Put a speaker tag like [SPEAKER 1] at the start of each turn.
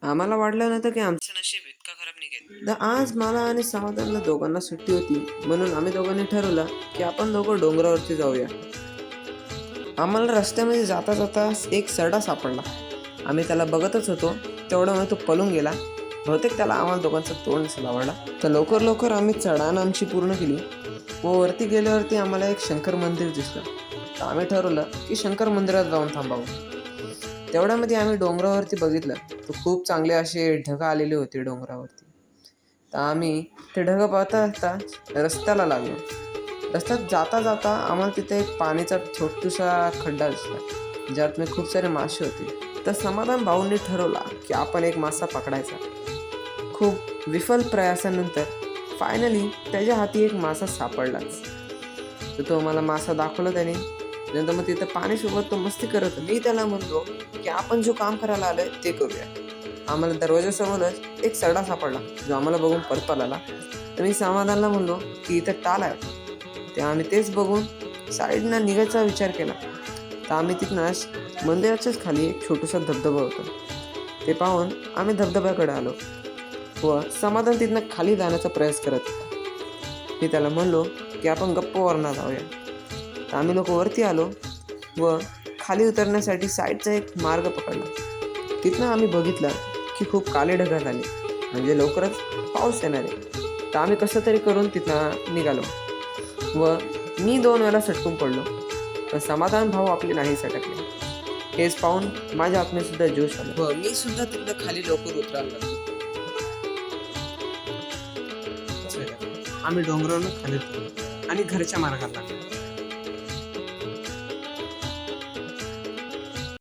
[SPEAKER 1] आम्हाला वाटलं नव्हतं की आमचं नशीब इतका खराब निघेल. तर आज मला आणि समाधानला दोघांना सुट्टी होती, म्हणून आम्ही दोघांनी ठरवलं की आपण दोघं डोंगरावरती जाऊया. आम्हाला रस्त्यामध्ये जाता जाता एक सरडा सापडला. आम्ही त्याला बघतच होतो, तेवढ्यामुळे तो पळून गेला. बहुतेक त्याला आम्हाला दोघांचं तोंड नसेल आवडला. तर लवकर लवकर आम्ही चढाण आमची पूर्ण केली व वरती गेल्यावरती आम्हाला एक शंकर मंदिर दिसलं. तर आम्ही ठरवलं की शंकर मंदिरात जाऊन थांबावं. तेवढ्यामध्ये आम्ही डोंगरावरती बघितलं तर खूप चांगले असे ढग आलेले होते डोंगरावरती. तर आम्ही ते ढग पाहता पाहता रस्त्याला लागलो. रस्त्यात जाता जाता आम्हाला तिथे एक पाण्याचा छोटासा खड्डा दिसला, ज्यात मी खूप सारे मासे होते. तर समाधान भाऊंनी ठरवला की आपण एक मासा पकडायचा. खूप विफल प्रयासानंतर फायनली त्याच्या हाती एक मासा सापडलाच. तर तो मला मासा दाखवला त्याने. नंतर मग तिथं पाण्यासोबत तो मस्ती करत होता. मी त्याला म्हणलो की आपण जो काम करायला आलोय ते करूया. आम्हाला दरवाजासमोरच एक सरडा सापडला, जो आम्हाला बघून परत पळाला. तर मी समाधानला म्हणलो की इथं टाल आहे. ते आम्ही तेच बघून साईडनं निघायचा विचार केला. तर आम्ही तिथनंच मंदिराच्याच खाली एक छोटासा धबधबा होता. ते पाहून आम्ही धबधब्याकडे आलो व समाधान तिथनं खाली जाण्याचा प्रयास करत होता. मी त्याला म्हणलो की आपण गप्प वरनं जाऊया. तर आम्ही लोक वरती आलो व खाली उतरण्यासाठी साईडचा एक मार्ग पकडला. तिथनं आम्ही बघितलं की खूप काळे ढग झाले, म्हणजे लवकरच पाऊस येणार आहे. तर आम्ही कसं तरी करून तिथनं निघालो व मी 2 वेळा सटकून पडलो, पण समाधान भाऊ आपले नाही सटकले. हेच पाहून माझ्या आत्म्यात सुद्धा जोश आला व मी सुद्धा तिथनं खाली लवकर उतरायला लागलो. आम्ही डोंगरावरून खाली उतरलो आणि घरच्या मार्गाला लागलो.